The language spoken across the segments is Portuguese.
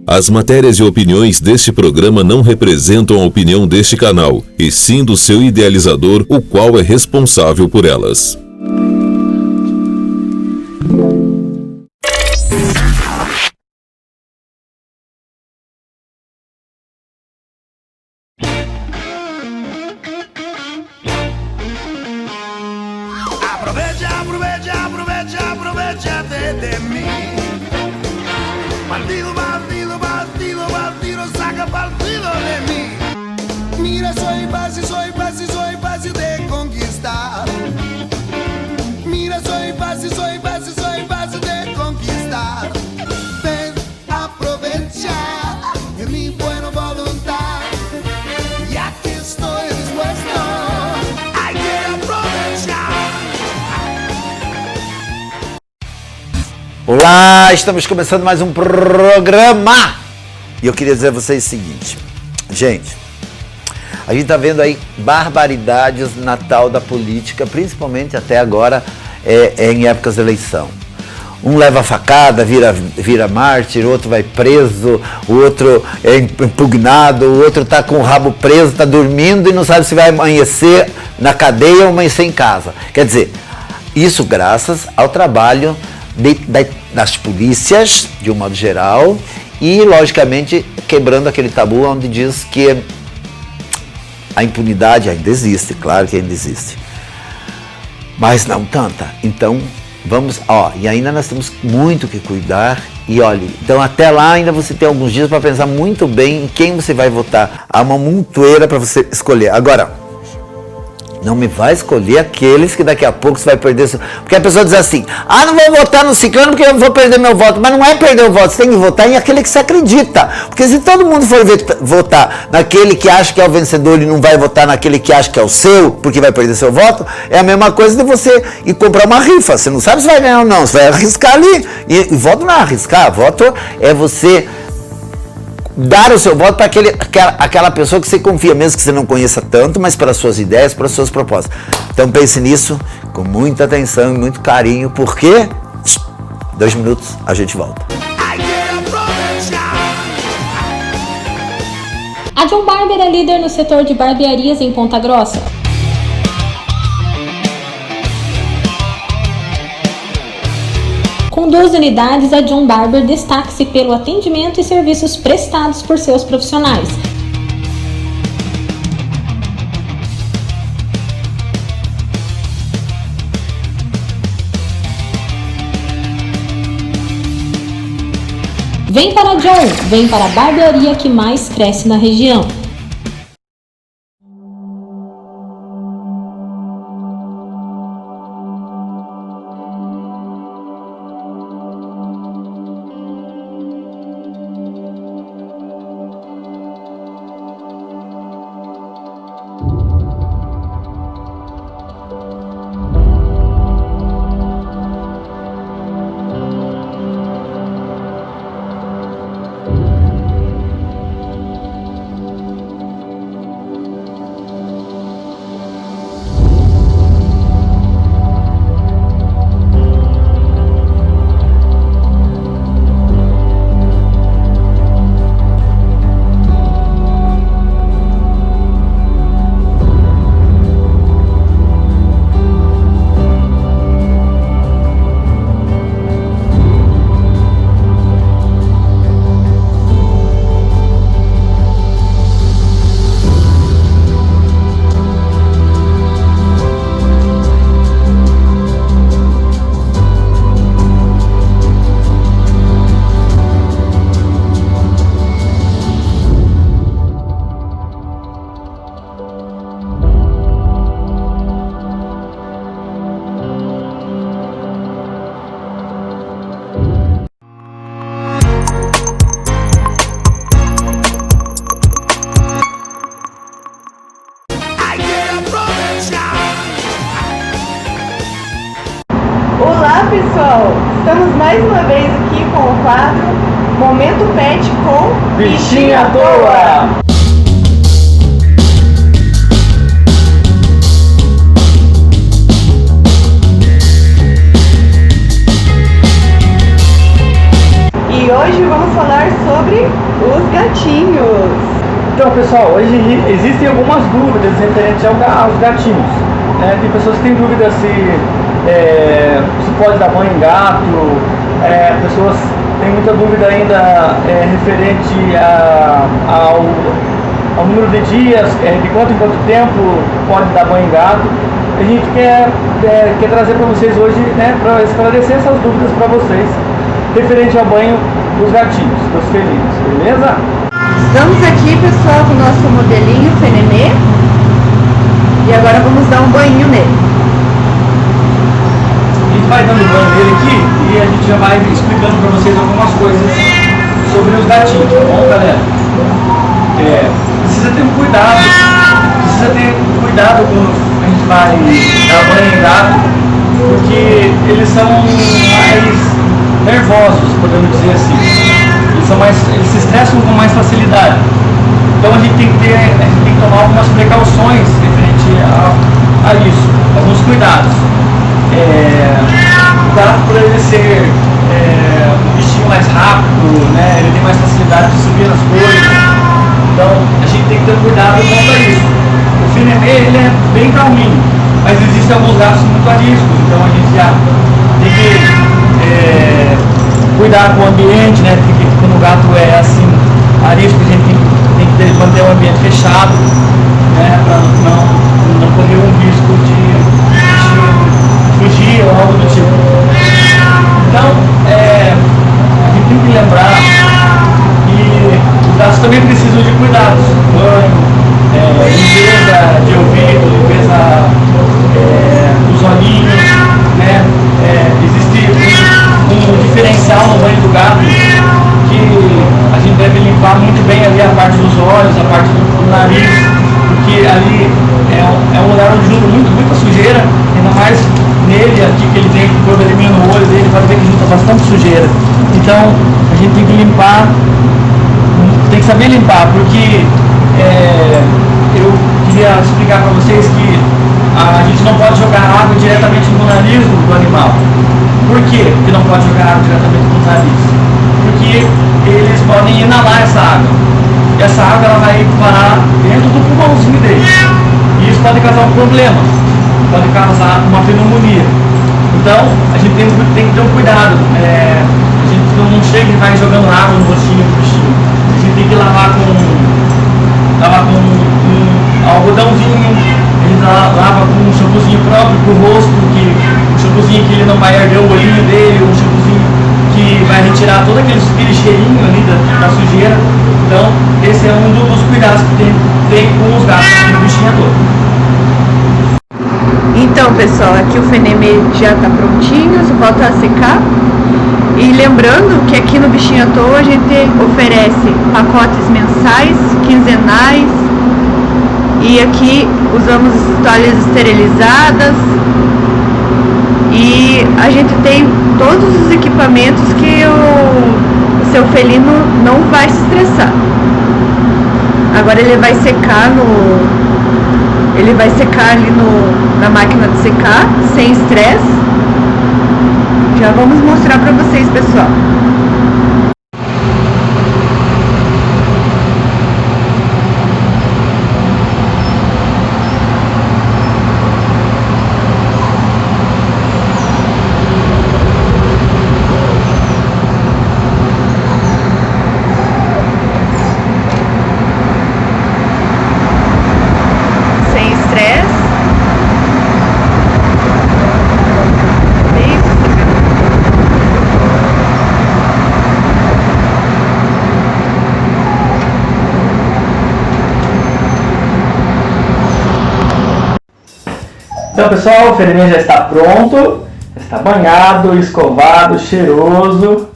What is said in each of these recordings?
As matérias e opiniões deste programa não representam a opinião deste canal, e sim do seu idealizador, o qual é responsável por elas. Aprovecha de mí. Bandido, bandido, bandido, bandido, saca partido de mí. Mira, soy fácil de conquistar. Mira, soy fácil de conquistar. Ven, aprovecha de mi buena voluntad. Y aquí estoy dispuesto. Hay que aprovechar. Olá, estamos começando mais um programa e eu queria dizer a vocês o seguinte, gente, a gente tá vendo aí barbaridades na tal da política, principalmente até agora em épocas de eleição. Um leva facada, vira mártir, o outro vai preso, o outro é impugnado, o outro tá com o rabo preso, tá dormindo e não sabe se vai amanhecer na cadeia ou amanhecer em casa. Quer dizer, isso graças ao trabalho das polícias, de um modo geral, e, logicamente, quebrando aquele tabu onde diz que a impunidade ainda existe, claro que ainda existe, mas não tanta. Então, vamos, e ainda nós temos muito que cuidar, e olha, então até lá ainda você tem alguns dias para pensar muito bem em quem você vai votar. Há uma montoeira para você escolher. Agora, não me vai escolher aqueles que daqui a pouco você vai perder. Porque a pessoa diz assim, não vou votar no ciclano porque eu vou perder meu voto. Mas não é perder o voto, você tem que votar em aquele que você acredita. Porque se todo mundo for votar naquele que acha que é o vencedor e não vai votar naquele que acha que é o seu, porque vai perder seu voto, é a mesma coisa de você ir comprar uma rifa. Você não sabe se vai ganhar ou não, você vai arriscar ali. E voto não é arriscar, voto é você dar o seu voto para aquela pessoa que você confia, mesmo que você não conheça tanto, mas pelas suas ideias, pelas suas propostas. Então pense nisso com muita atenção e muito carinho, porque 2 minutos a gente volta. A John Barber é líder no setor de barbearias em Ponta Grossa. Com 12 unidades, a John Barber destaca-se pelo atendimento e serviços prestados por seus profissionais. Vem para a John, vem para a barbearia que mais cresce na região. Pessoal, estamos mais uma vez aqui com o quadro Momento Pet com Bichinho à toa! E hoje vamos falar sobre os gatinhos. Então, pessoal, hoje existem algumas dúvidas referentes aos gatinhos. Né? Tem pessoas que têm dúvida se pode dar banho em gato, pessoas têm muita dúvida ainda referente ao número de dias, de quanto em quanto tempo pode dar banho em gato. A gente quer trazer para vocês hoje, né, para esclarecer essas dúvidas para vocês, referente ao banho dos gatinhos, dos felinos, beleza? Estamos aqui, pessoal, com o nosso modelinho Fenemê. E agora vamos dar um banho nele. A gente vai dando banho nele aqui e a gente já vai explicando para vocês algumas coisas sobre os gatinhos, tá bom, galera? Precisa ter cuidado quando a gente vai dar banho em gato, porque eles são mais nervosos, podemos dizer assim. Eles se estressam com mais facilidade. Então a gente tem que tomar algumas precauções referente a isso, alguns cuidados. O gato, por ele ser um bichinho mais rápido, né, ele tem mais facilidade de subir nas coisas. Então a gente tem que ter cuidado quanto a isso. O Fenemê, ele é bem calminho, mas existem alguns gatos muito ariscos, então a gente já tem que cuidar com o ambiente, né? Quando o gato é assim, arisco, a gente tem que manter o ambiente fechado, né? Para não correr um risco de fugir ou algo do tipo. Então, a gente tem que lembrar que os gatos também precisam de cuidados, banho, limpeza de ouvido, limpeza dos olhinhos, né? Existe um diferencial no banho do gato que a gente deve limpar muito bem ali a parte dos olhos, a parte do nariz, porque ali é um lugar onde junta muita sujeira, ainda mais nele aqui que ele tem, quando elimina o olho dele, pode ver que junta bastante sujeira. Então a gente tem que limpar, tem que saber limpar, porque eu queria explicar para vocês que a gente não pode jogar água diretamente no nariz do animal. Por que não pode jogar água diretamente no nariz? Porque eles podem inalar essa água. E essa água ela vai parar dentro do pulmãozinho deles. E isso pode causar um problema. Pode causar uma pneumonia. Então, a gente tem que ter um cuidado. A gente não chega e vai jogando água no rostinho do bichinho. A gente tem que lavar com um algodãozinho. A gente lava com um shampoozinho próprio pro rosto, um shampoozinho que ele não vai arder o olhinho dele, um shampoozinho que vai retirar todo aquele cheirinho ali da sujeira. Então, esse é um dos cuidados que tem com os gatos aqui no bichinho à toa. Então, pessoal, aqui o Fenemê já está prontinho, só falta secar. E lembrando que aqui no Bichinho à Toa a gente oferece pacotes mensais, quinzenais. E aqui usamos toalhas esterilizadas. E a gente tem todos os equipamentos que o seu felino não vai se estressar. Agora ele vai secar ali na máquina de secar, sem estresse. Já vamos mostrar para vocês, pessoal. Então, pessoal, o Fenemê já está pronto, já está banhado, escovado, cheiroso,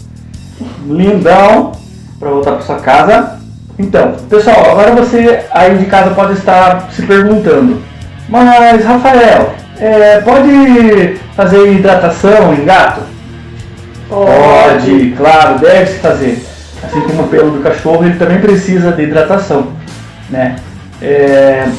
lindão, para voltar para sua casa. Então, pessoal, agora você aí de casa pode estar se perguntando, mas Rafael, pode fazer hidratação em gato? Pode, claro, deve-se fazer. assim como o pelo do cachorro, ele também precisa de hidratação, né?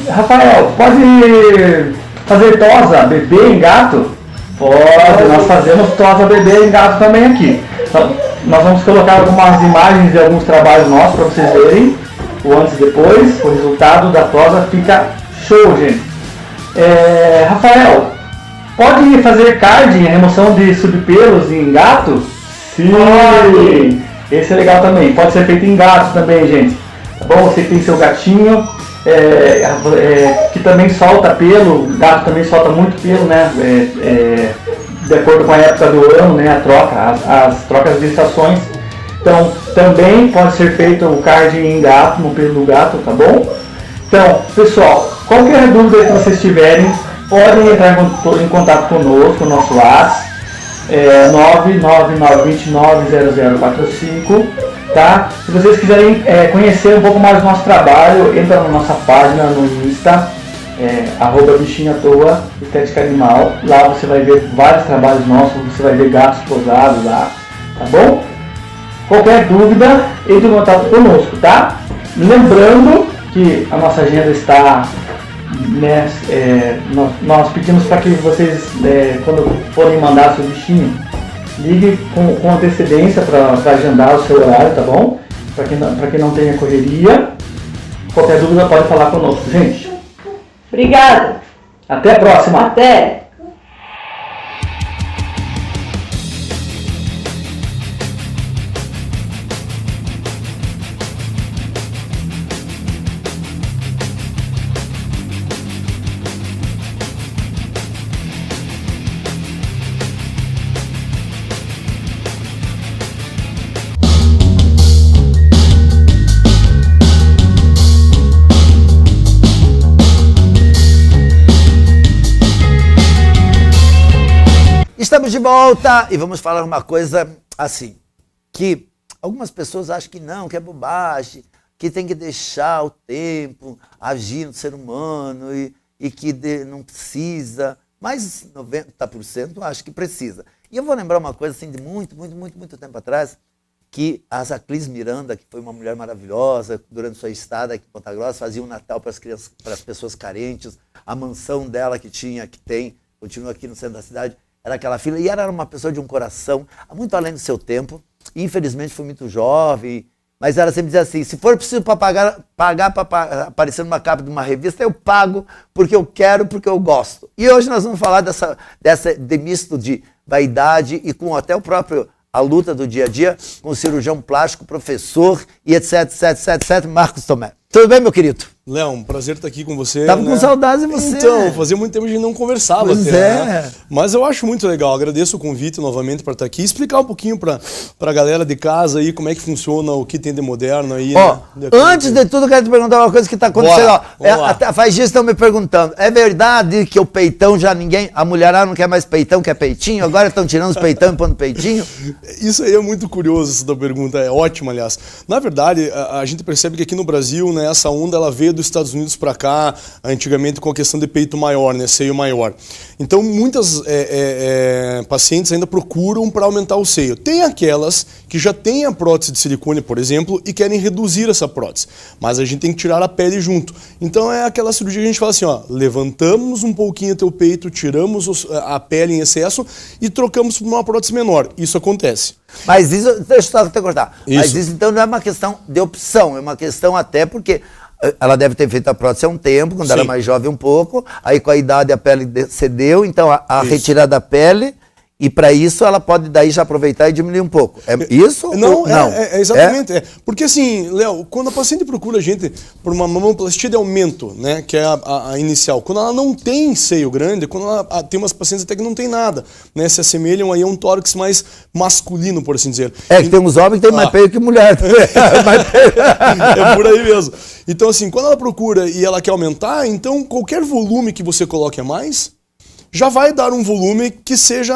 Rafael, pode fazer tosa bebê em gato? Pode, nós fazemos tosa bebê em gato também aqui. Então, nós vamos colocar algumas imagens de alguns trabalhos nossos para vocês verem, o antes e depois. O resultado da tosa fica show, gente. Rafael, pode fazer carding, a remoção de subpelos em gato? Sim! Pode. Esse é legal também. Pode ser feito em gato também, gente. Tá bom? Você que tem seu gatinho, que também solta pelo, o gato também solta muito pelo, né? De acordo com a época do ano, né? A troca, as trocas de estações. Então, também pode ser feito o carding em gato, no pelo do gato, tá bom? Então, pessoal, qualquer dúvida que vocês tiverem, podem entrar em contato conosco, no nosso WhatsApp, 999290045, tá? Se vocês quiserem conhecer um pouco mais do nosso trabalho, entra na nossa página no Insta, @bichinho à toa, estética animal. Lá você vai ver vários trabalhos nossos, você vai ver gatos posados lá, tá bom? Qualquer dúvida, entre em contato conosco, tá? Lembrando que a nossa agenda está, né, nós pedimos para que vocês, quando forem mandar seu bichinho, ligue com antecedência para agendar o seu horário, tá bom? Para que não tenha correria. Qualquer dúvida pode falar conosco, gente. Obrigada. Até a próxima. Até. Estamos de volta e vamos falar uma coisa assim, que algumas pessoas acham que não, que é bobagem, que tem que deixar o tempo agir no ser humano e que não precisa, mas 90% acho que precisa. E eu vou lembrar uma coisa assim de muito tempo atrás, que a Zaclis Miranda, que foi uma mulher maravilhosa, durante sua estada aqui em Ponta Grossa, fazia um Natal para as crianças, para as pessoas carentes, a mansão dela que tem, continua aqui no centro da cidade, era aquela filha, e ela era uma pessoa de um coração muito além do seu tempo. Infelizmente foi muito jovem, mas ela sempre dizia assim, se for preciso pagar para aparecer numa capa de uma revista, eu pago porque eu quero, porque eu gosto. E hoje nós vamos falar de misto de vaidade e com até a luta do dia a dia com o cirurgião plástico, professor e etc, Marcos Tomé. Tudo bem, meu querido? Léo, um prazer estar aqui com você. Tava com saudade de você. Então, fazia muito tempo que a gente não conversava. Pois até, né? Mas eu acho muito legal, agradeço o convite novamente para estar aqui, explicar um pouquinho para a galera de casa aí como é que funciona, o que tem de moderno aí. Ó, né? Antes de tudo, eu quero te perguntar uma coisa que está acontecendo. Faz dias estão me perguntando, é verdade que o peitão a mulherada não quer mais peitão, quer peitinho? Agora estão tirando os peitão e pondo peitinho? Isso aí é muito curioso, essa pergunta, é ótima, aliás. Na verdade, a gente percebe que aqui no Brasil, né, essa onda ela veio dos Estados Unidos para cá, antigamente com a questão de peito maior, né, seio maior. Então muitas pacientes ainda procuram para aumentar o seio. Tem aquelas que já têm a prótese de silicone, por exemplo, e querem reduzir essa prótese, mas a gente tem que tirar a pele junto. Então é aquela cirurgia que a gente fala assim, ó, levantamos um pouquinho teu peito, tiramos a pele em excesso e trocamos por uma prótese menor. Isso acontece. Mas isso, deixa eu só te cortar, mas isso então não é uma questão de opção, é uma questão até porque ela deve ter feito a prótese há um tempo, quando era mais jovem um pouco, aí com a idade a pele cedeu, então a retirada da pele, e para isso ela pode daí já aproveitar e diminuir um pouco. É isso? Não, exatamente. Porque assim, Léo, quando a paciente procura a gente por uma mamoplastia de aumento, né, que é a inicial, quando ela não tem seio grande, quando ela tem umas pacientes até que não tem nada, né, se assemelham aí a um tórax mais masculino, por assim dizer. Que tem uns homens que tem mais peito que mulher. É por aí mesmo. Então assim, quando ela procura e ela quer aumentar, então qualquer volume que você coloque a mais, já vai dar um volume que seja,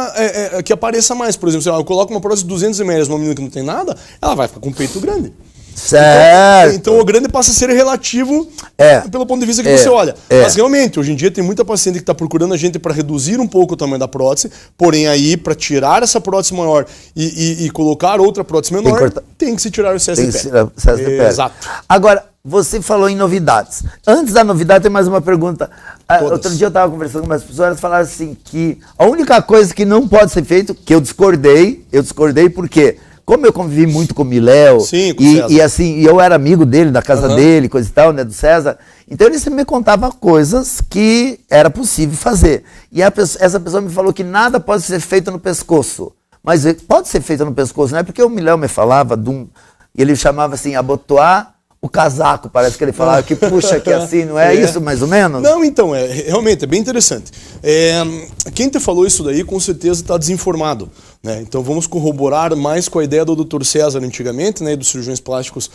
que apareça mais. Por exemplo, se eu coloco uma prótese de 200 ml numa menina que não tem nada, ela vai ficar com um peito grande. Certo. Então o grande passa a ser relativo pelo ponto de vista que você olha. Mas realmente, hoje em dia tem muita paciente que está procurando a gente para reduzir um pouco o tamanho da prótese, porém aí para tirar essa prótese maior e colocar outra prótese menor, tem que se tirar o excesso de pele. Exato. Agora, você falou em novidades. Antes da novidade, tem mais uma pergunta. Outro dia eu estava conversando com umas pessoas, elas falaram assim que a única coisa que não pode ser feito, que eu discordei porque, como eu convivi muito com o Miléo, e eu era amigo dele, da casa dele, coisa e tal, né, do César, então ele sempre me contava coisas que era possível fazer. E essa pessoa me falou que nada pode ser feito no pescoço. Mas pode ser feito no pescoço, não é? Porque o Miléo me falava ele chamava assim, abotoar o casaco, parece que ele falava que puxa aqui assim, não é isso mais ou menos? Não, então, realmente, é bem interessante. Quem te falou isso daí, com certeza está desinformado. Né? Então vamos corroborar mais com a ideia do Dr. César antigamente, né, dos cirurgiões plásticos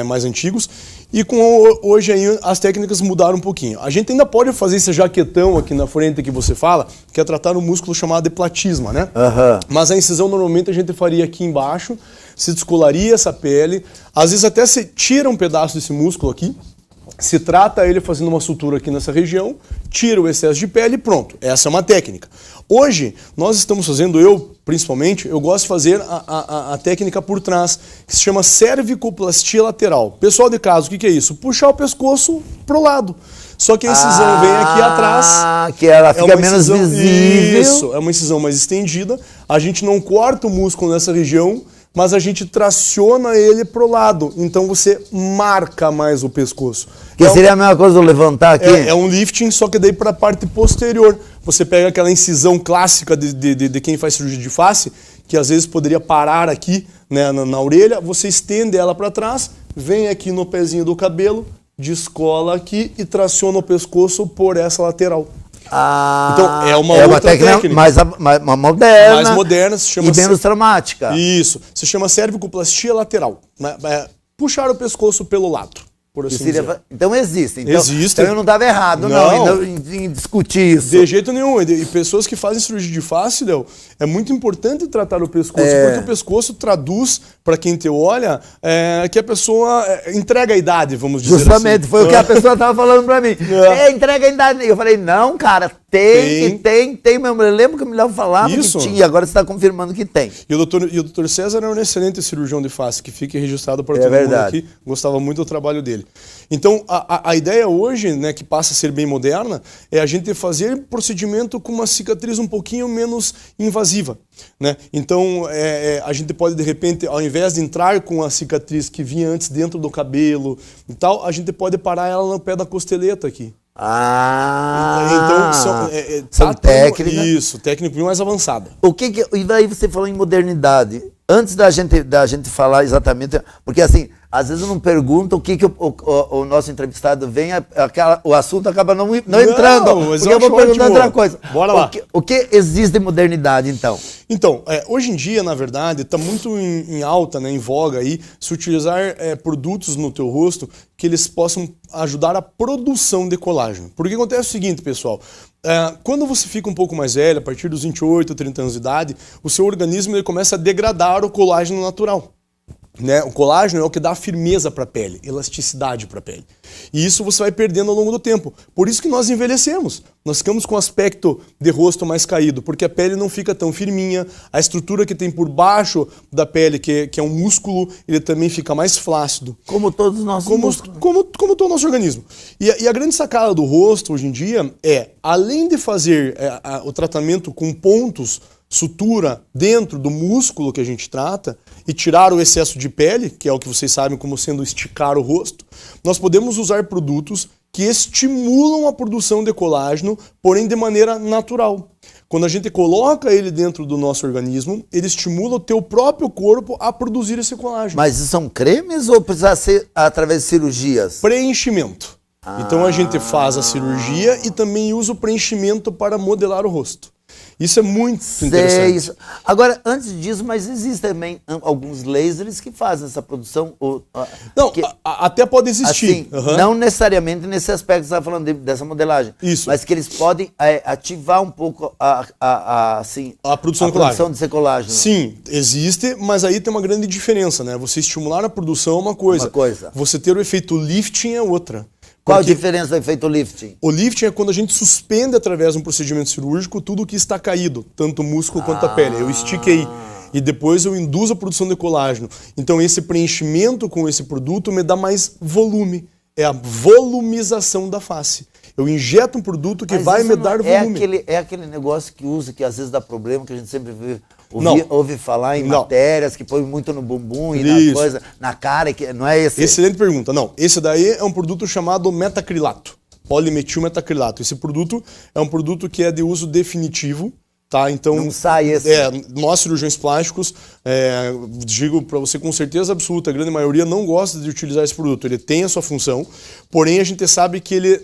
mais antigos, e hoje aí as técnicas mudaram um pouquinho. A gente ainda pode fazer esse jaquetão aqui na frente que você fala, que é tratar um músculo chamado de platisma, né? Mas a incisão normalmente a gente faria aqui embaixo, se descolaria essa pele, às vezes até se tira um pedaço desse músculo aqui, se trata ele fazendo uma sutura aqui nessa região, tira o excesso de pele e pronto. Essa é uma técnica. Hoje, nós estamos fazendo, principalmente, eu gosto de fazer a técnica por trás, que se chama cervicoplastia lateral. Pessoal de casa, o que é isso? Puxar o pescoço pro lado. Só que a incisão vem aqui atrás. Que ela fica menos visível. Isso, é uma incisão mais estendida. A gente não corta o músculo nessa região, mas a gente traciona ele pro lado. Então você marca mais o pescoço. Que seria a mesma coisa do levantar aqui? É um lifting, só que daí para a parte posterior. Você pega aquela incisão clássica de quem faz cirurgia de face, que às vezes poderia parar aqui, né, na orelha, você estende ela para trás, vem aqui no pezinho do cabelo, descola aqui e traciona o pescoço por essa lateral. Então é uma outra técnica mais moderna. Mais moderna, se chama e menos traumática. Isso, se chama cervicoplastia lateral. Puxar o pescoço pelo lado, por assim dizer. Então existe. Existe. Então eu não estava errado em discutir isso. De jeito nenhum. E pessoas que fazem cirurgia de face, Léo, é muito importante tratar o pescoço, porque o pescoço traduz, para quem te olha, que a pessoa entrega a idade, vamos dizer Justamente, assim. foi o que a pessoa estava falando para mim. Entrega a idade. Eu falei, não, cara, tem mesmo. Eu lembro que o Miléo falava que tinha, e agora você está confirmando que tem. E o doutor César é um excelente cirurgião de face, que fica registrado para todo mundo aqui. Gostava muito do trabalho dele. Então, a ideia hoje, né, que passa a ser bem moderna, é a gente fazer procedimento com uma cicatriz um pouquinho menos invasiva. Né? Então, a gente pode, de repente, ao invés de entrar com a cicatriz que vinha antes dentro do cabelo e tal, a gente pode parar ela no pé da costeleta aqui. Então, são técnicas. Isso, técnica mais avançada. E daí você falou em modernidade. Antes da gente falar exatamente, porque assim, às vezes eu não pergunto o que o nosso entrevistado vem, o assunto acaba não entrando, porque eu vou perguntar outra coisa. Bora lá. O que existe de modernidade, então? Então, hoje em dia, na verdade, está muito em alta, né, em voga aí, se utilizar produtos no teu rosto que eles possam ajudar a produção de colágeno. Porque acontece o seguinte, pessoal, quando você fica um pouco mais velho, a partir dos 28, 30 anos de idade, o seu organismo ele começa a degradar o colágeno natural. Né? O colágeno é o que dá firmeza para a pele, elasticidade para a pele. E isso você vai perdendo ao longo do tempo. Por isso que nós envelhecemos. Nós ficamos com o aspecto de rosto mais caído, porque a pele não fica tão firminha, a estrutura que tem por baixo da pele, que é um músculo, ele também fica mais flácido. Como todos os nossos músculos. Como todo o nosso organismo. E a grande sacada do rosto hoje em dia além de fazer o tratamento com pontos, sutura dentro do músculo que a gente trata e tirar o excesso de pele, que é o que vocês sabem como sendo esticar o rosto, nós podemos usar produtos que estimulam a produção de colágeno, porém de maneira natural. Quando a gente coloca ele dentro do nosso organismo, ele estimula o teu próprio corpo a produzir esse colágeno. Mas são cremes ou precisa ser através de cirurgias? Preenchimento. Então a gente faz a cirurgia e também usa o preenchimento para modelar o rosto. Isso é muito interessante. Isso. Agora, antes disso, mas existem também alguns lasers que fazem essa produção. Não, até pode existir. Assim, não necessariamente nesse aspecto que você está falando dessa modelagem. Isso. Mas que eles podem ativar um pouco a produção desse colágeno. Sim, existe, mas aí tem uma grande diferença, né? Você estimular a produção é uma coisa. Você ter o efeito lifting é outra. Qual a diferença do efeito lifting? O lifting é quando a gente suspende através de um procedimento cirúrgico tudo que está caído, tanto o músculo quanto a pele. Eu estiquei e depois eu induzo a produção de colágeno. Então esse preenchimento com esse produto me dá mais volume. É a volumização da face. Eu injeto um produto que vai me dar volume. É aquele negócio que às vezes dá problema, que a gente sempre ouve falar em matérias, que põe muito no bumbum e na cara, que não é esse? Excelente pergunta. Não, esse daí é um produto chamado metacrilato, polimetilmetacrilato. Esse produto é um produto que é de uso definitivo. Tá, então, não sai esse. Nós cirurgiões plásticos, digo para você com certeza absoluta, a grande maioria não gosta de utilizar esse produto. Ele tem a sua função, porém a gente sabe que ele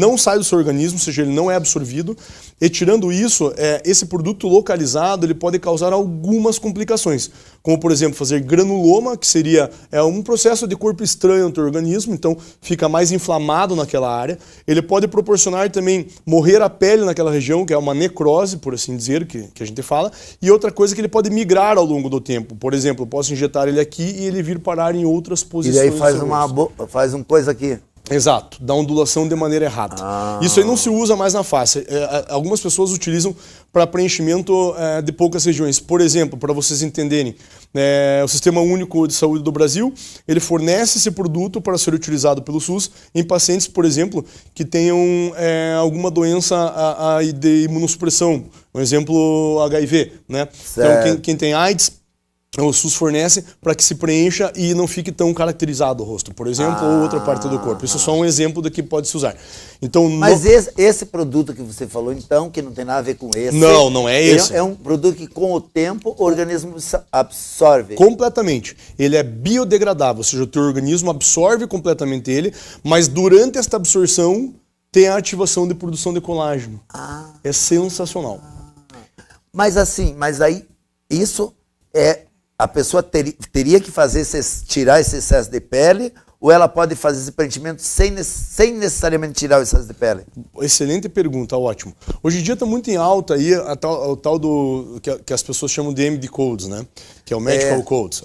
não sai do seu organismo, ou seja, ele não é absorvido. E tirando isso, esse produto localizado ele pode causar algumas complicações, como por exemplo fazer granuloma, que seria um processo de corpo estranho no teu organismo, então fica mais inflamado naquela área. Ele pode proporcionar também morrer a pele naquela região, que é uma necrose, por assim dizer, que a gente fala. E outra coisa que ele pode migrar ao longo do tempo. Por exemplo, eu posso injetar ele aqui e ele vir parar em outras posições. E aí faz uma coisa aqui. Exato, dá ondulação de maneira errada. Isso aí não se usa mais na face. Algumas pessoas utilizam para preenchimento de poucas regiões. Por exemplo, para vocês entenderem, o Sistema Único de Saúde do Brasil, ele fornece esse produto para ser utilizado pelo SUS em pacientes, por exemplo, que tenham alguma doença de imunossupressão, por exemplo, HIV, né? Então, quem tem AIDS, o SUS fornece para que se preencha e não fique tão caracterizado o rosto, por exemplo, ou outra parte do corpo. Isso é só um exemplo do que pode se usar. Então, mas esse produto que você falou, então, que não tem nada a ver com esse... Não é esse. É um produto que, com o tempo, o organismo absorve. Completamente. Ele é biodegradável, ou seja, o teu organismo absorve completamente ele, mas durante esta absorção tem a ativação de produção de colágeno. É sensacional. Mas aí, isso a pessoa teria que tirar esse excesso de pele, ou ela pode fazer esse preenchimento sem necessariamente tirar o excesso de pele? Excelente pergunta, ótimo. Hoje em dia está muito em alta aí o tal do que as pessoas chamam de MD Codes, né? Que é o Medical Codes.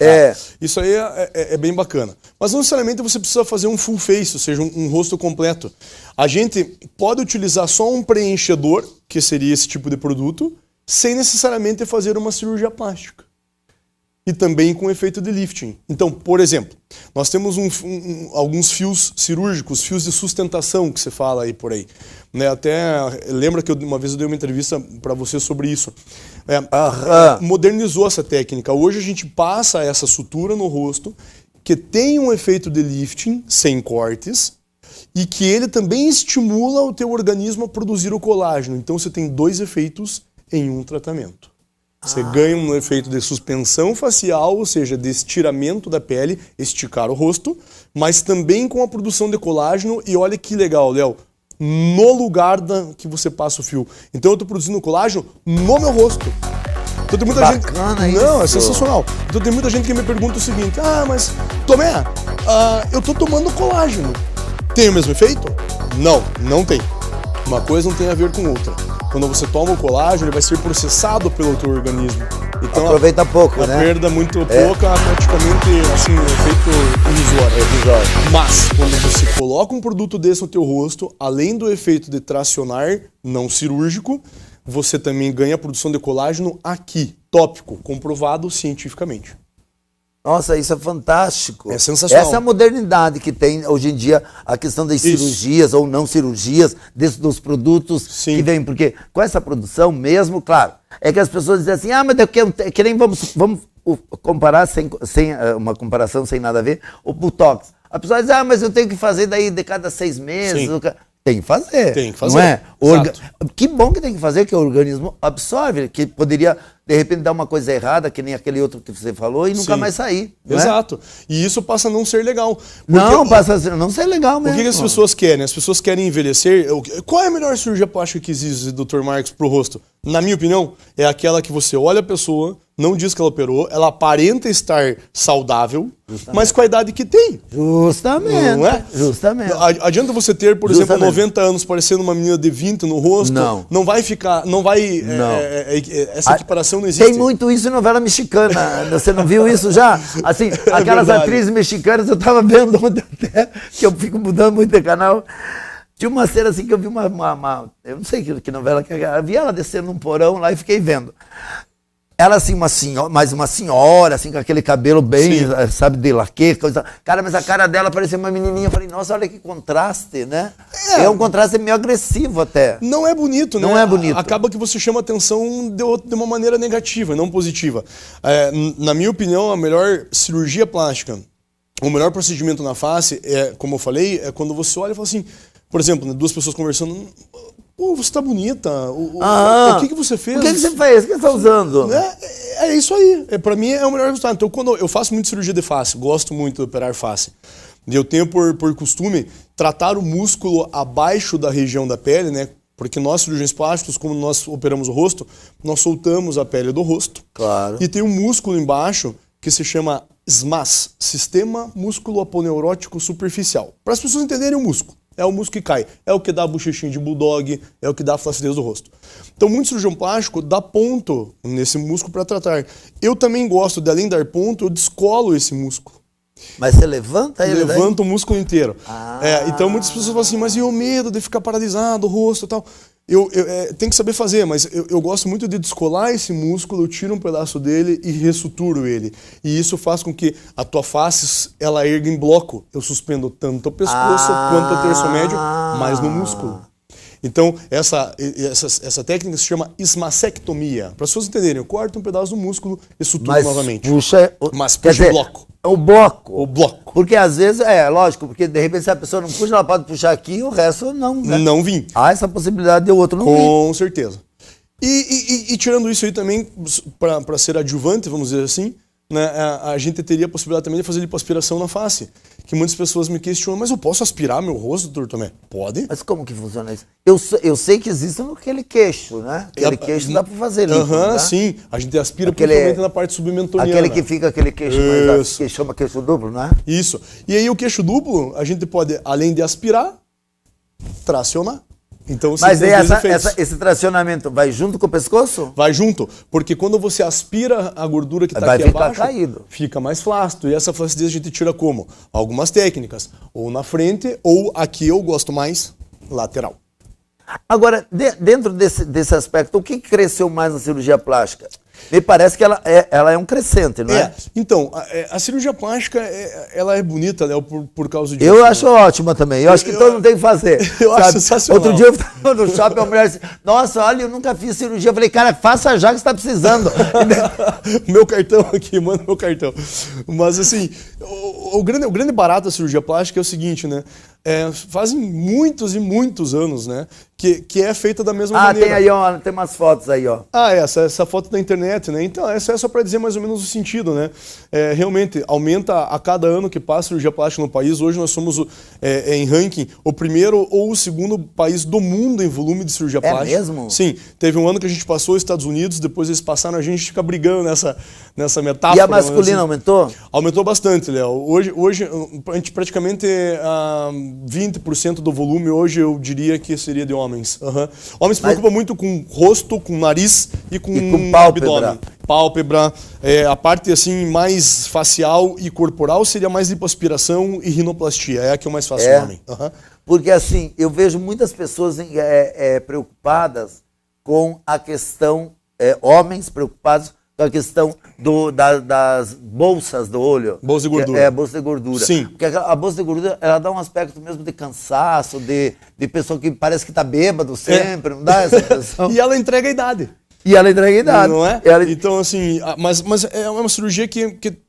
Isso aí é bem bacana. Mas não necessariamente você precisa fazer um full face, ou seja, um rosto completo. A gente pode utilizar só um preenchedor, que seria esse tipo de produto, sem necessariamente fazer uma cirurgia plástica. E também com efeito de lifting. Então, por exemplo, nós temos alguns fios cirúrgicos, fios de sustentação que você fala aí por aí. Né? Até lembra que uma vez eu dei uma entrevista para você sobre isso. Modernizou essa técnica. Hoje a gente passa essa sutura no rosto que tem um efeito de lifting sem cortes e que ele também estimula o teu organismo a produzir o colágeno. Então você tem dois efeitos em um tratamento. Você ganha um efeito de suspensão facial, ou seja, de estiramento da pele, esticar o rosto, mas também com a produção de colágeno. E olha que legal, Léo, no lugar que você passa o fio. Então eu estou produzindo colágeno no meu rosto. Então tem muita gente... Não, é sensacional. Então tem muita gente que me pergunta o seguinte: mas Tomé, eu estou tomando colágeno. Tem o mesmo efeito? Não tem. Uma coisa não tem a ver com outra. Quando você toma o colágeno, ele vai ser processado pelo teu organismo. Então aproveita pouco, né? A perda muito pouca, praticamente assim, efeito irrisório. Mas quando você coloca um produto desse no teu rosto, além do efeito de tracionar não cirúrgico, você também ganha a produção de colágeno aqui, tópico, comprovado cientificamente. Nossa, isso é fantástico. É sensacional. Essa é a modernidade que tem hoje em dia, a questão das cirurgias ou não cirurgias, dos produtos que vêm. Porque com essa produção mesmo, claro, é que as pessoas dizem assim, mas que nem vamos comparar, sem uma comparação sem nada a ver, o Botox. A pessoa diz, mas eu tenho que fazer daí de cada 6 meses. Tem que fazer. Tem que fazer. Não é? Que bom que tem que fazer, que o organismo absorve, que poderia, de repente dar uma coisa errada, que nem aquele outro que você falou, e nunca Sim. mais sair. Não é? Exato. E isso passa a não ser legal. Não, passa a não ser legal O mesmo. que as pessoas querem? As pessoas querem envelhecer. Qual é a melhor cirurgia plástica que existe, Dr. Marcos, pro rosto? Na minha opinião, é aquela que você olha a pessoa, não diz que ela operou, ela aparenta estar saudável, mas com a idade que tem. Justamente. Não é? Justamente. Adianta você ter, por exemplo, Justamente. 90 anos parecendo uma menina de 20 no rosto? Não. Não vai ficar. Não vai. Não. Essa equiparação não existe. Tem muito isso em novela mexicana. Você não viu isso já? Assim, aquelas verdade. atrizes mexicanas, eu tava vendo ontem até, que eu fico mudando muito de canal. Tinha uma cena assim que eu vi eu não sei que novela que era. Eu vi ela descendo num porão lá e fiquei vendo. Ela assim, mais uma senhora, assim, com aquele cabelo bem, sabe, de laque, coisa. Cara, mas a cara dela parecia uma menininha. Eu falei, nossa, olha que contraste, né? É um contraste meio agressivo até. Não é bonito, né? Não é bonito. Acaba que você chama atenção de uma maneira negativa, não positiva. Na minha opinião, a melhor cirurgia plástica, o melhor procedimento na face, como eu falei, é quando você olha e fala assim, por exemplo, né, duas pessoas conversando, pô, você tá bonita, o que você fez? O que você fez? O que você tá usando? É isso aí. Pra mim é o melhor resultado. Então, quando eu faço muito cirurgia de face, gosto muito de operar face. E eu tenho por costume tratar o músculo abaixo da região da pele, né? Porque nós, cirurgiões plásticos, como nós operamos o rosto, nós soltamos a pele do rosto. Claro. E tem um músculo embaixo que se chama SMAS, Sistema Músculo-Aponeurótico Superficial. Para as pessoas entenderem o músculo. É o músculo que cai, é o que dá a bochechinha de bulldog, é o que dá a flacidez do rosto. Então, muito cirurgião plástico dá ponto nesse músculo para tratar. Eu também gosto de, além de dar ponto, eu descolo esse músculo. Mas você levanta ele daí? Levanta o músculo inteiro. Então, muitas pessoas falam assim, mas e o medo de ficar paralisado, o rosto e tal? Tem que saber fazer, mas eu gosto muito de descolar esse músculo, eu tiro um pedaço dele e ressuturo ele. E isso faz com que a tua face, ela erga em bloco. Eu suspendo tanto o pescoço quanto o terço médio, mas no músculo. Então, essa técnica se chama esmacectomia. Para as pessoas entenderem, eu corto um pedaço do músculo e suturo novamente. Mas puxa o bloco. O bloco. O bloco. Porque às vezes, lógico, porque de repente se a pessoa não puxa, ela pode puxar aqui e o resto não. Né? Não vim. Há essa possibilidade de o outro não vir. Com certeza. E tirando isso aí também, para ser adjuvante, vamos dizer assim, né, a gente teria a possibilidade também de fazer lipoaspiração na face. Que muitas pessoas me questionam, mas eu posso aspirar meu rosto, doutor Tomé? Pode. Mas como que funciona isso? Eu sei que existe naquele queixo, né? Aquele queixo dá pra fazer lipo, tá? Sim. A gente aspira principalmente na parte submentoniana. Aquele que fica aquele queixo, que chama queixo duplo, né? Isso. E aí o queixo duplo, a gente pode, além de aspirar, tracionar. Então, mas esse tracionamento vai junto com o pescoço? Vai junto, porque quando você aspira a gordura que está aqui abaixo, caído. Fica mais flácido. E essa flacidez a gente tira como? Algumas técnicas, ou na frente, ou aqui eu gosto mais, lateral. Agora, dentro desse aspecto, o que cresceu mais na cirurgia plástica? Me parece que ela é um crescente, não é? Então, a cirurgia plástica, ela é bonita, Léo, por causa disso. Eu acho ótima também. Eu acho que todo mundo tem que fazer. Eu acho sensacional. Outro dia eu estava no shopping, a mulher disse, nossa, olha, eu nunca fiz cirurgia. Eu falei, cara, faça já que você está precisando. Meu cartão aqui, manda meu cartão. Mas assim, o grande barato da cirurgia plástica é o seguinte, né? Fazem muitos e muitos anos, né? Que é feita da mesma maneira. Tem aí, ó, tem umas fotos aí, ó. Essa foto da internet, né? Então, essa é só para dizer mais ou menos o sentido, né? Realmente, aumenta a cada ano que passa a cirurgia plástica no país. Hoje nós somos, em ranking, o primeiro ou o segundo país do mundo em volume de cirurgia plástica. É mesmo? Sim. Teve um ano que a gente passou os Estados Unidos, depois eles passaram, a gente fica brigando nessa metáfora. E a masculina assim. Aumentou? Aumentou bastante, Léo. Hoje a gente praticamente 20% do volume, hoje eu diria que seria de homens. Homens se preocupam muito com rosto, com nariz e com abdômen. Pálpebra. A parte assim mais facial e corporal seria mais lipoaspiração e rinoplastia. É a que eu mais faço no homem. Porque assim, eu vejo muitas pessoas preocupadas com a questão, homens preocupados com a questão das bolsas do olho. Bolsa de gordura. Bolsa de gordura. Sim. Porque a bolsa de gordura, ela dá um aspecto mesmo de cansaço, de pessoa que parece que está bêbado sempre, não dá essa impressão? E ela entrega a idade. E ela entrega a idade. Não é? Então, assim, mas é uma cirurgia que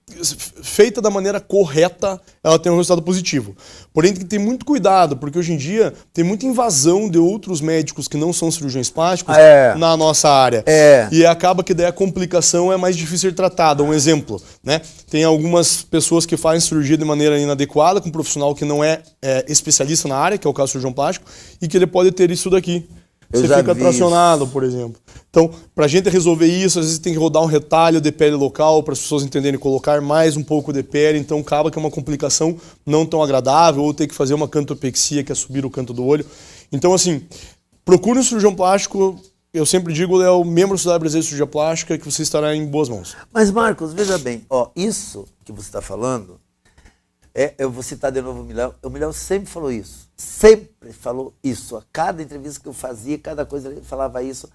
feita da maneira correta, ela tem um resultado positivo. Porém, tem que ter muito cuidado, porque hoje em dia tem muita invasão de outros médicos que não são cirurgiões plásticos na nossa área. E acaba que daí a complicação é mais difícil de ser tratada. Um exemplo, né? Tem algumas pessoas que fazem cirurgia de maneira inadequada, com um profissional que não é especialista na área, que é o caso do cirurgião plástico, e que ele pode ter isso daqui. Você fica tracionado, por exemplo. Então, para a gente resolver isso, às vezes tem que rodar um retalho de pele local para as pessoas entenderem colocar mais um pouco de pele. Então, acaba que é uma complicação não tão agradável, ou ter que fazer uma cantopexia, que é subir o canto do olho. Então, assim, procure um cirurgião plástico. Eu sempre digo, Léo, membro da Sociedade Brasileira de Cirurgia Plástica, que você estará em boas mãos. Mas, Marcos, veja bem, isso que você está falando, eu vou citar de novo o Milhão sempre falou isso. Sempre falou isso. A cada entrevista que eu fazia, cada coisa ele falava isso.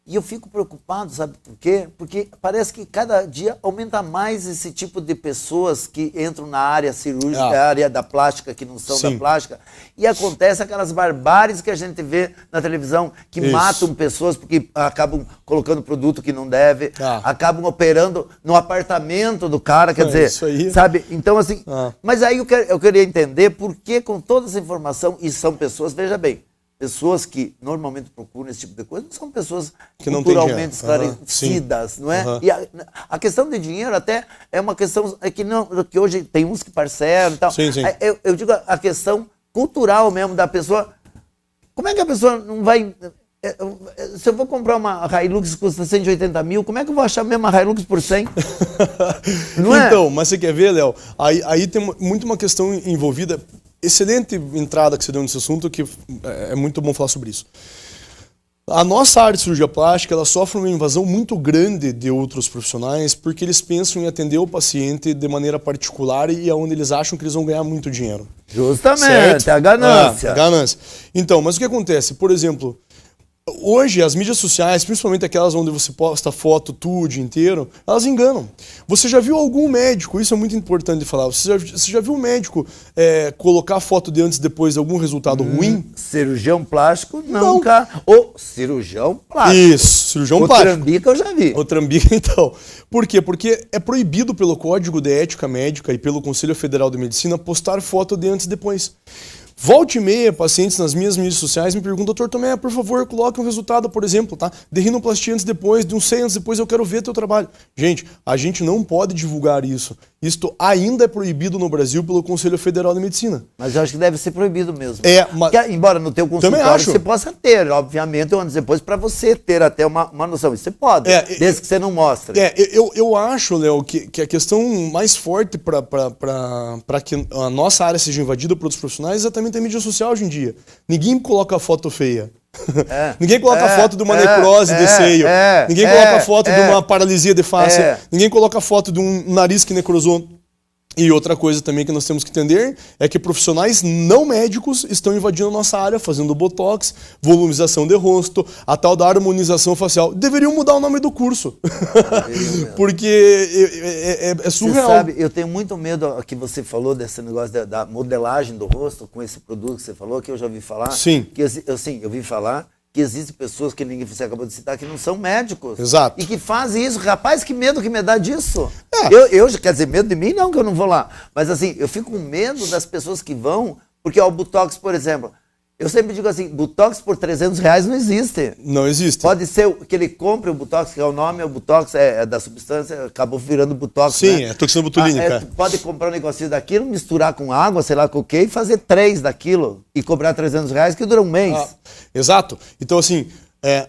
E eu fico preocupado, sabe por quê? Porque parece que cada dia aumenta mais esse tipo de pessoas que entram na área cirúrgica, a área da plástica, que não são da plástica. E acontece aquelas barbáries que a gente vê na televisão, que matam pessoas porque acabam colocando produto que não deve, acabam operando no apartamento do cara, quer dizer, sabe? Então, assim, mas aí eu queria entender por que com toda essa informação, e são pessoas, veja bem, pessoas que normalmente procuram esse tipo de coisa não são pessoas que culturalmente esclarecidas, não é? E a questão de dinheiro até é uma questão que hoje tem uns que parcelam e tal. Eu digo a questão cultural mesmo da pessoa. Como é que a pessoa não vai... Se eu vou comprar uma Hilux que custa 180 mil, como é que eu vou achar mesmo uma Hilux por 100? Não é? Então, mas você quer ver, Léo? Aí tem muito uma questão envolvida. Excelente entrada que você deu nesse assunto, que é muito bom falar sobre isso. A nossa área de cirurgia plástica, ela sofre uma invasão muito grande de outros profissionais, porque eles pensam em atender o paciente de maneira particular e aonde eles acham que eles vão ganhar muito dinheiro. Justamente, a ganância. Ganância. Então, mas o que acontece? Por exemplo, hoje as mídias sociais, principalmente aquelas onde você posta foto o dia inteiro, elas enganam. Você já viu algum médico, isso é muito importante de falar, você já viu um médico colocar foto de antes e depois de algum resultado ruim? Cirurgião plástico, nunca. Ou cirurgião plástico. Isso, cirurgião plástico. O Trambica eu já vi. O Trambica, então. Por quê? Porque é proibido pelo Código de Ética Médica e pelo Conselho Federal de Medicina postar foto de antes e depois. Volta e meia, pacientes nas minhas mídias sociais me perguntam: doutor Tomé, por favor, coloque um resultado, por exemplo, tá? De rinoplastia antes e depois, de uns 100 anos depois, eu quero ver teu trabalho. Gente, a gente não pode divulgar isso. Isto ainda é proibido no Brasil pelo Conselho Federal de Medicina. Mas eu acho que deve ser proibido mesmo. Mas... Porque, embora no teu consultório você possa ter, obviamente, anos depois, para você ter até uma noção. Isso você pode, desde que você não mostre. Eu acho, Léo, que a questão mais forte para que a nossa área seja invadida por outros profissionais é exatamente a mídia social hoje em dia. Ninguém coloca foto feia. Ninguém coloca foto de uma necrose de seio. Ninguém coloca foto de uma paralisia de face. Ninguém coloca foto de um nariz que necrosou. E outra coisa também que nós temos que entender é que profissionais não médicos estão invadindo a nossa área, fazendo botox, volumização de rosto, a tal da harmonização facial. Deveriam mudar o nome do curso. Porque é surreal. Você sabe, eu tenho muito medo que você falou desse negócio da modelagem do rosto com esse produto que você falou, que eu já ouvi falar. Sim. Eu ouvi falar que existem pessoas que você acabou de citar que não são médicos. Exato. E que fazem isso. Rapaz, que medo que me dá disso. Quer dizer, medo de mim não, que eu não vou lá. Mas assim, eu fico com medo das pessoas que vão, porque o Botox, por exemplo, eu sempre digo assim, Botox por R$300 não existe. Não existe. Pode ser que ele compre o Botox, que é o nome, o Botox é da substância, acabou virando Botox, Sim, né? é toxina botulínica. Pode comprar um negocinho daquilo, misturar com água, sei lá com o quê, e fazer 3 daquilo, e cobrar R$300 que dura um mês. Exato. Então assim,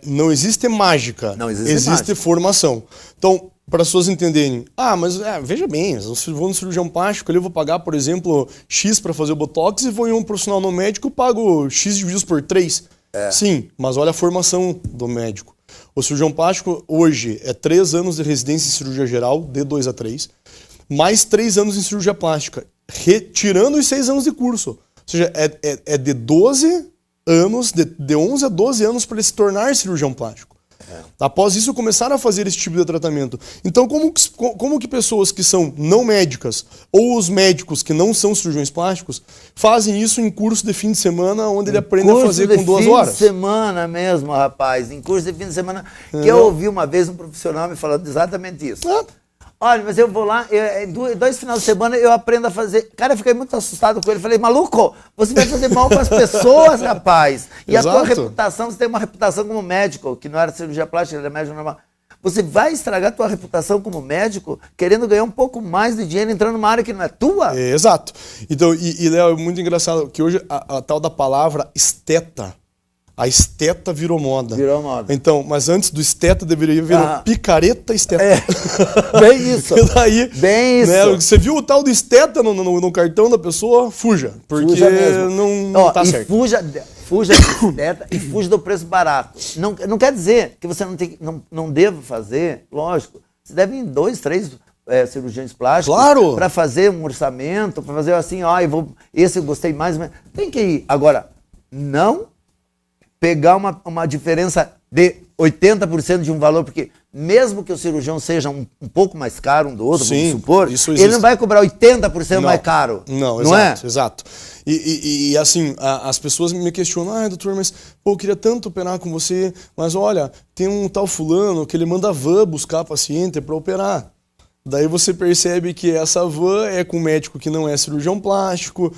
não existe mágica. Não existe mágica. Formação. Então, para as pessoas entenderem, mas veja bem, eu vou no cirurgião plástico, ali eu vou pagar, por exemplo, X para fazer o Botox e vou em um profissional não médico, eu pago X divididos por 3. Sim, mas olha a formação do médico. O cirurgião plástico hoje é 3 anos de residência em cirurgia geral, de 2 a 3, mais 3 anos em cirurgia plástica, retirando os 6 anos de curso. Ou seja, é de 12 anos, de 11 a 12 anos para ele se tornar cirurgião plástico. Após isso, começaram a fazer esse tipo de tratamento. Então, como que pessoas que são não médicas ou os médicos que não são cirurgiões plásticos fazem isso em curso de fim de semana, onde ele aprende a fazer com 2 horas? Curso de fim de semana mesmo, rapaz. Em curso de fim de semana. Que eu ouvi uma vez um profissional me falando exatamente isso. Olha, mas eu vou lá, 2 finais de semana eu aprendo a fazer. Cara, eu fiquei muito assustado com ele. Falei, maluco, você vai fazer mal com as pessoas, rapaz. E a tua reputação, você tem uma reputação como médico, que não era cirurgia plástica, era médico normal. Você vai estragar a tua reputação como médico querendo ganhar um pouco mais de dinheiro entrando numa área que não é tua? Exato. Então, Léo, é muito engraçado que hoje a tal da palavra esteta, a esteta virou moda. Virou moda. Então, mas antes do esteta deveria virar picareta esteta. Bem isso. E daí, bem isso. Né, você viu o tal do esteta no cartão da pessoa, fuja. Porque fuja mesmo. não tá certo. Fuja da esteta e fuja do preço barato. Não quer dizer que você não deva fazer, lógico. Você deve ir em 2, 3 cirurgiões plásticos para fazer um orçamento, para fazer assim, esse eu gostei mais. Tem que ir. Agora, não pegar uma diferença de 80% de um valor, porque mesmo que o cirurgião seja um pouco mais caro um do outro, vamos supor, ele não vai cobrar 80% mais caro. Não, exato. E assim, as pessoas me questionam, doutor, mas eu queria tanto operar com você, mas olha, tem um tal fulano que ele manda van buscar paciente para operar. Daí você percebe que essa van é com um médico que não é cirurgião plástico,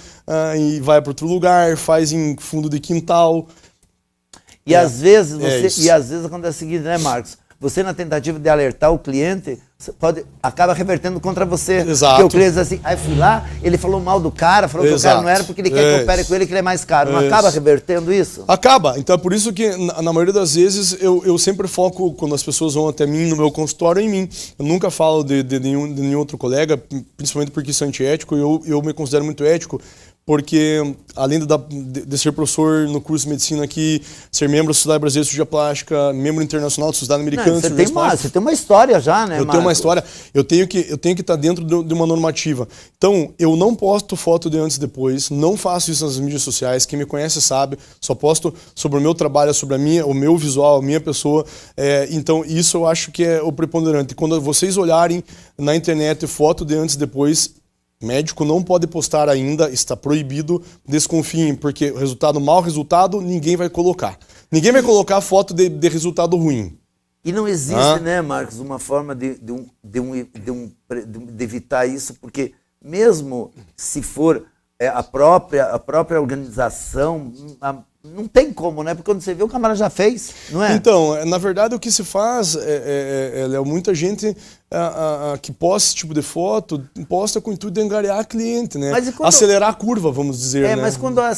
e vai para outro lugar, faz em fundo de quintal. E às vezes acontece o seguinte, né, Marcos? Você, na tentativa de alertar o cliente, acaba revertendo contra você. Exato. Porque o cliente diz assim, fui lá, ele falou mal do cara, falou que o cara não era porque ele quer que eu opere com ele, que ele é mais caro. Não acaba revertendo isso? Acaba. Então é por isso que, na maioria das vezes, eu sempre foco, quando as pessoas vão até mim, no meu consultório, em mim. Eu nunca falo de nenhum outro colega, principalmente porque isso é antiético, e eu me considero muito ético, porque além de ser professor no curso de medicina aqui, ser membro da Sociedade Brasileira de Cirurgia Plástica, membro internacional da Sociedade Americana de Cirurgia Plástica. Você tem uma história já, né, Eu tenho uma história. Eu tenho que estar dentro de uma normativa. Então, eu não posto foto de antes e depois, não faço isso nas mídias sociais. Quem me conhece sabe, só posto sobre o meu trabalho, sobre o meu visual, a minha pessoa. Então, isso eu acho que é o preponderante. Quando vocês olharem na internet foto de antes e depois, médico não pode postar ainda, está proibido, desconfiem, porque mau resultado, ninguém vai colocar. Ninguém vai colocar foto de resultado ruim. E não existe, né, Marcos, uma forma de evitar isso, porque mesmo se for a própria organização, não tem como, né? Porque quando você vê, o camarada já fez, não é? Então, na verdade, o que se faz muita gente que posta esse tipo de foto, posta com o intuito de angariar cliente, né? Acelerar a curva, vamos dizer, né? Mas quando há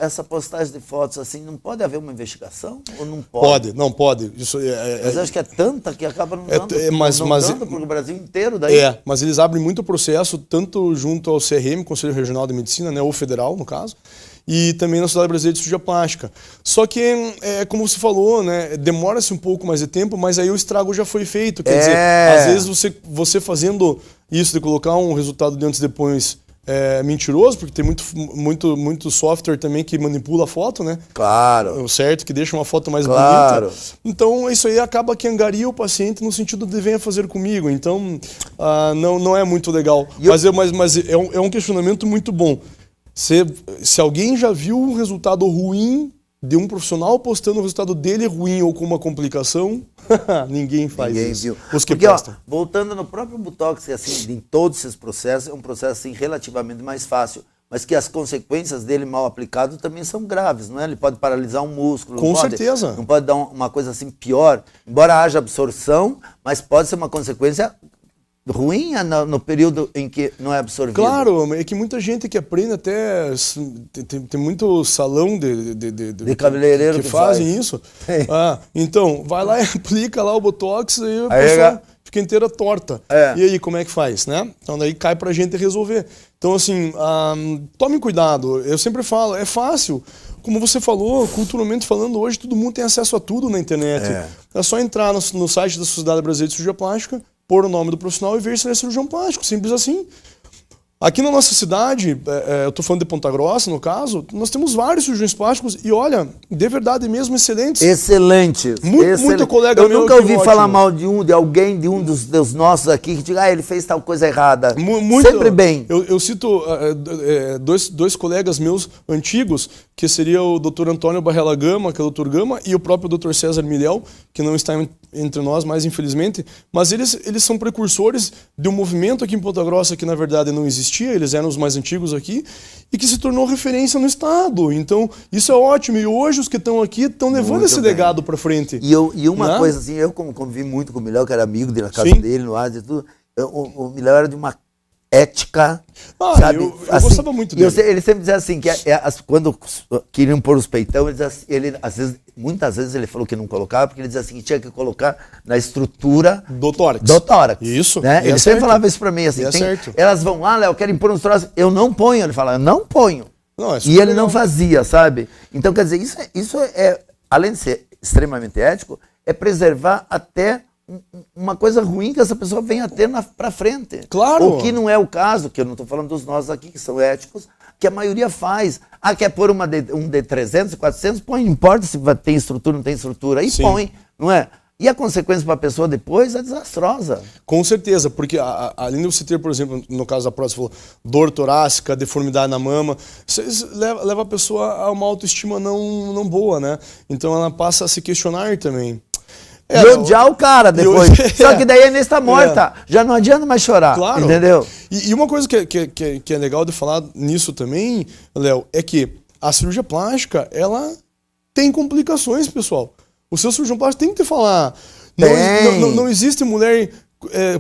essa postagem de fotos assim, não pode haver uma investigação? Ou não pode? Não pode. Isso mas acho que é tanta que acaba não dando, dando para o Brasil inteiro daí. Mas eles abrem muito processo, tanto junto ao CRM, Conselho Regional de Medicina, né, ou federal, no caso, e também na Sociedade Brasileira de Cirurgia Plástica. Só que, como você falou, né, demora-se um pouco mais de tempo, mas aí o estrago já foi feito. Quer dizer, às vezes você fazendo isso de colocar um resultado de antes e depois mentiroso, porque tem muito software também que manipula a foto, né? Claro. Certo? Que deixa uma foto mais bonita. Então, isso aí acaba que angaria o paciente no sentido de venha fazer comigo. Então, não é muito legal. Mas é um questionamento muito bom. Se alguém já viu um resultado ruim de um profissional postando o resultado dele ruim ou com uma complicação, ninguém faz isso. Viu. Os que porque, prestam. Voltando no próprio Botox, assim, em todos esses processos, é um processo assim, relativamente mais fácil, mas que as consequências dele mal aplicado também são graves, não é? Ele pode paralisar um músculo. Com certeza. Não pode dar uma coisa assim pior, embora haja absorção, mas pode ser uma consequência ruim no período em que não é absorvido. Claro, é que muita gente que aprende até... Tem muito salão de cabeleireiro que fazem isso. Então, vai lá e aplica lá o Botox e a pessoa fica inteira torta. E aí, como é que faz, né? Então, daí cai pra gente resolver. Então, assim, tome cuidado. Eu sempre falo, é fácil. Como você falou, culturalmente falando, hoje todo mundo tem acesso a tudo na internet. É só entrar no site da Sociedade Brasileira de Cirurgia Plástica, pôr o nome do profissional e ver se ele é cirurgião plástico, simples assim. Aqui na nossa cidade, eu tô falando de Ponta Grossa, no caso, nós temos vários cirurgiões plásticos e olha, de verdade mesmo, excelentes. Excelentes. Muito colega eu meu nunca que ouvi ótimo. falar mal de alguém, de um dos nossos aqui, que diga, ele fez tal coisa errada. Muito, Sempre bem. Eu cito dois colegas meus antigos, que seria o Dr. Antônio Barrela Gama, que é o Dr. Gama, e o próprio Dr. César Milhel, que não está entre nós mais, infelizmente, mas eles são precursores de um movimento aqui em Ponta Grossa que, na verdade, não existia, eles eram os mais antigos aqui, e que se tornou referência no estado. Então, isso é ótimo, e hoje os que estão aqui estão levando Muito esse bem. legado para frente. E uma Né? coisa assim, eu como convivi muito com o Milhão, que era amigo dele, na casa Sim. dele, no ar e tudo, o Milhão era de uma ética, Ah, sabe? eu gostava muito e dele. ele sempre dizia assim, que quando queriam pôr os peitão, muitas vezes ele falou que não colocava, porque ele dizia assim, que tinha que colocar na estrutura Do tórax. do tórax. Isso. Né? E Ele é sempre certo. falava isso pra mim, assim, E é certo. elas vão lá, Léo, querem pôr uns troços, eu não ponho. Ele fala, eu não ponho. Não, é E super ele legal. não fazia, sabe? Então, quer dizer, isso é, além de ser extremamente ético, é preservar até uma coisa ruim que essa pessoa venha a ter pra frente. Claro. O que não é o caso, que eu não estou falando dos nossos aqui, que são éticos, que a maioria faz. Ah, quer pôr um D300, 400, põe, não importa se tem estrutura ou não tem estrutura, aí Sim. põe, não é? E a consequência para a pessoa depois é desastrosa. Com certeza, porque além de você ter, por exemplo, no caso da próstata, você falou dor torácica, deformidade na mama, isso leva a pessoa a uma autoestima não boa, né? Então ela passa a se questionar também. E odiar o cara depois. Só que daí a Inês tá morta. Já não adianta mais chorar. Claro. Entendeu? E uma coisa que é legal de falar nisso também, Léo, é que a cirurgia plástica, ela tem complicações, pessoal. O seu cirurgião plástico tem que te falar. Não existe mulher,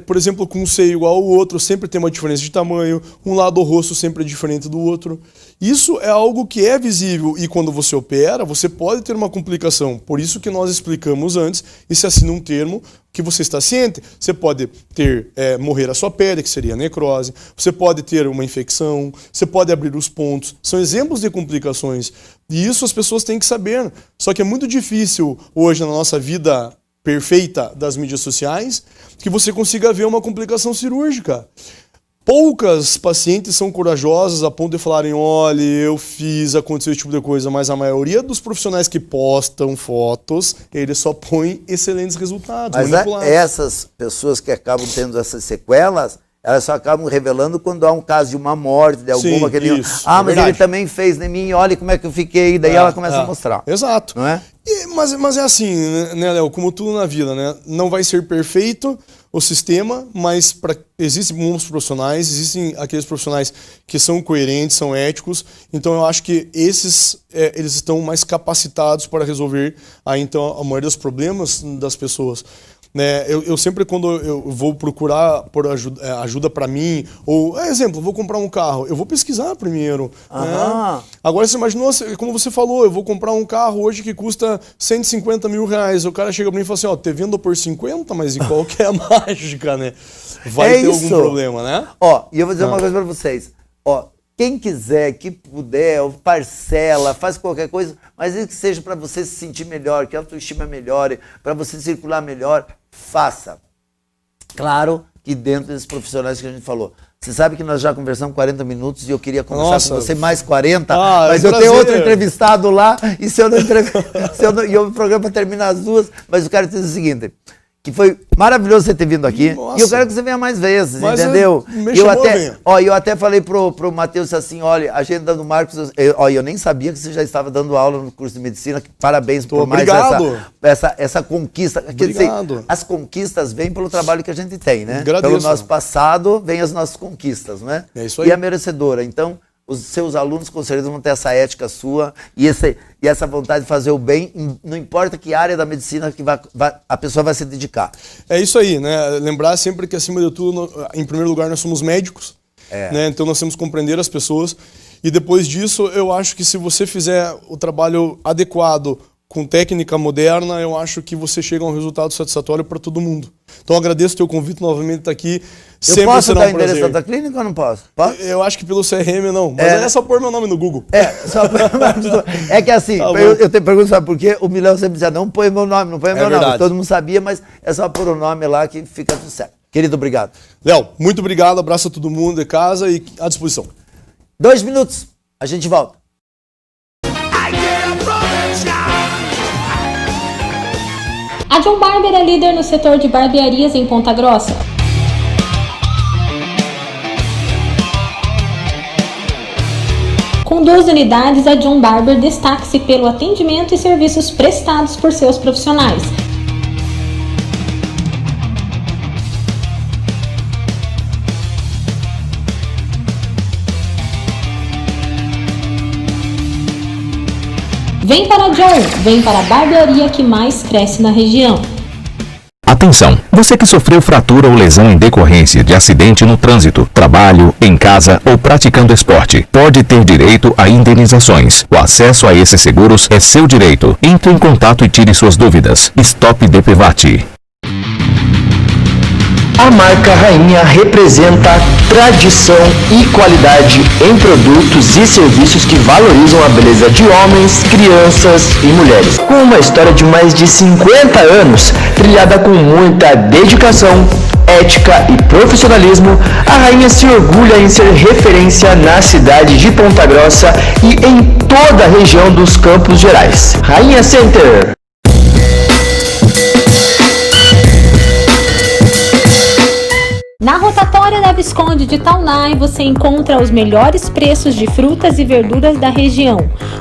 por exemplo, com um seio igual ao outro, sempre tem uma diferença de tamanho, um lado do rosto sempre é diferente do outro. Isso é algo que é visível e quando você opera, você pode ter uma complicação. Por isso que nós explicamos antes e se assina um termo que você está ciente. Você pode ter morrer a sua pele, que seria a necrose, você pode ter uma infecção, você pode abrir os pontos. São exemplos de complicações. E isso as pessoas têm que saber. Só que é muito difícil hoje na nossa vida perfeita das mídias sociais que você consiga ver uma complicação cirúrgica. Poucas pacientes são corajosas a ponto de falarem, olha, eu fiz, aconteceu esse tipo de coisa, mas a maioria dos profissionais que postam fotos, eles só põem excelentes resultados, Mas manipulados. essas pessoas que acabam tendo essas sequelas, elas só acabam revelando quando há um caso de uma morte, de alguma... Sim, que ele, isso, mas verdade. ele também fez em mim, olha como é que eu fiquei, daí ela começa a mostrar. Exato. Não é? Mas é assim, né, Léo? Como tudo na vida, né? Não vai ser perfeito o sistema, mas existem bons profissionais, existem aqueles profissionais que são coerentes, são éticos. Então eu acho que esses eles estão mais capacitados para resolver então a maioria dos problemas das pessoas. Né, eu sempre, quando eu vou procurar por ajuda para mim, ou, exemplo, eu vou comprar um carro, eu vou pesquisar primeiro. Né? Agora você imaginou, como você falou, eu vou comprar um carro hoje que custa 150 mil reais. O cara chega para mim e fala assim, ó, te vendo por 50, mas em qual que é a mágica, né? Vai ter algum problema, né? Ó, e eu vou dizer uma coisa para vocês. Ó, quem quiser, que puder, parcela, faz qualquer coisa, mas isso que seja para você se sentir melhor, que a autoestima melhore, para você circular melhor, faça. Claro que dentro desses profissionais que a gente falou. Você sabe que nós já conversamos 40 minutos e eu queria conversar com você mais 40, mas eu tenho outro entrevistado lá e e o programa termina às 2, mas eu quero te dizer o seguinte, que foi maravilhoso você ter vindo aqui. Nossa. E eu quero que você venha mais vezes, mas entendeu? Eu até falei pro Matheus assim, olha, a agenda do Marcos, eu nem sabia que você já estava dando aula no curso de medicina, parabéns por mais essa conquista. Quer dizer, as conquistas vêm pelo trabalho que a gente tem, né? Agradeço. Pelo nosso passado, vêm as nossas conquistas, não é? É isso aí. E a merecedora. Então, os seus alunos com certeza vão ter essa ética sua e essa vontade de fazer o bem, não importa que área da medicina que a pessoa vai se dedicar. É isso aí, né? Lembrar sempre que, acima de tudo, em primeiro lugar, nós somos médicos, né? Então nós temos que compreender as pessoas e depois disso, eu acho que se você fizer o trabalho adequado, com técnica moderna, eu acho que você chega a um resultado satisfatório para todo mundo. Então eu agradeço o teu convite novamente estar aqui. Eu posso dar o endereço da tua clínica ou não posso? Posso? Eu acho que pelo CRM não, mas é só pôr meu nome no Google. É que assim, eu te pergunto, sabe por quê? O Milhão sempre dizia, não põe meu nome, não põe meu nome. Todo mundo sabia, mas é só pôr o nome lá que fica tudo certo. Querido, obrigado. Léo, muito obrigado, abraço a todo mundo de casa e à disposição. 2 minutos, a gente volta. A John Barber é líder no setor de barbearias em Ponta Grossa. Com 2 unidades, a John Barber destaca-se pelo atendimento e serviços prestados por seus profissionais. Vem para a John, vem para a barbearia que mais cresce na região. Atenção! Você que sofreu fratura ou lesão em decorrência de acidente no trânsito, trabalho, em casa ou praticando esporte, pode ter direito a indenizações. O acesso a esses seguros é seu direito. Entre em contato e tire suas dúvidas. Stop DPVAT. A marca Rainha representa tradição e qualidade em produtos e serviços que valorizam a beleza de homens, crianças e mulheres. Com uma história de mais de 50 anos, trilhada com muita dedicação, ética e profissionalismo, a Rainha se orgulha em ser referência na cidade de Ponta Grossa e em toda a região dos Campos Gerais. Rainha Center. Na rotatória da Visconde de Taunay, você encontra os melhores preços de frutas e verduras da região.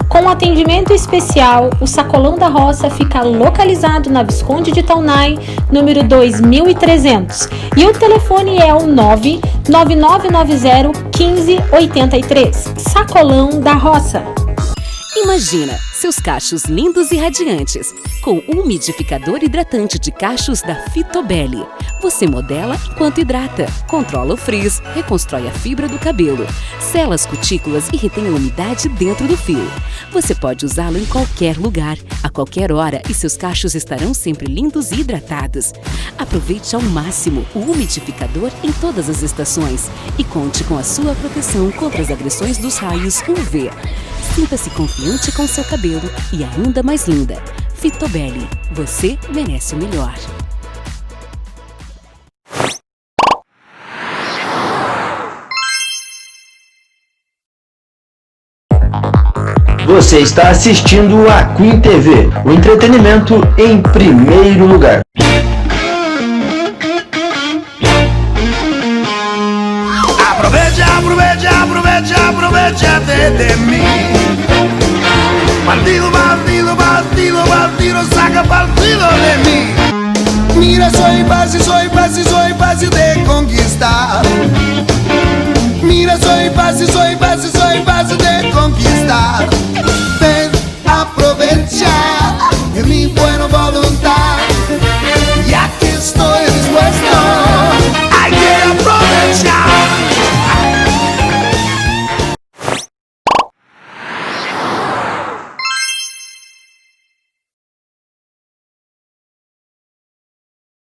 Com atendimento especial, o Sacolão da Roça fica localizado na Visconde de Taunay, número 2300. E o telefone é o 99990-1583. Sacolão da Roça. Imagina seus cachos lindos e radiantes com o umidificador hidratante de cachos da Fitobelly. Você modela enquanto hidrata, controla o frizz, reconstrói a fibra do cabelo, sela as cutículas e retém a umidade dentro do fio. Você pode usá-lo em qualquer lugar, a qualquer hora e seus cachos estarão sempre lindos e hidratados. Aproveite ao máximo o umidificador em todas as estações e conte com a sua proteção contra as agressões dos raios UV. Sinta-se confiante com seu cabelo e ainda mais linda. Fitobelly, você merece o melhor. Você está assistindo a Queen TV, o entretenimento em primeiro lugar. Aprovechate de mí. Bandido, bandido, bandido, bandido, saca partido de mí. Mira, soy fácil de conquistar. Mira, soy fácil de conquistar.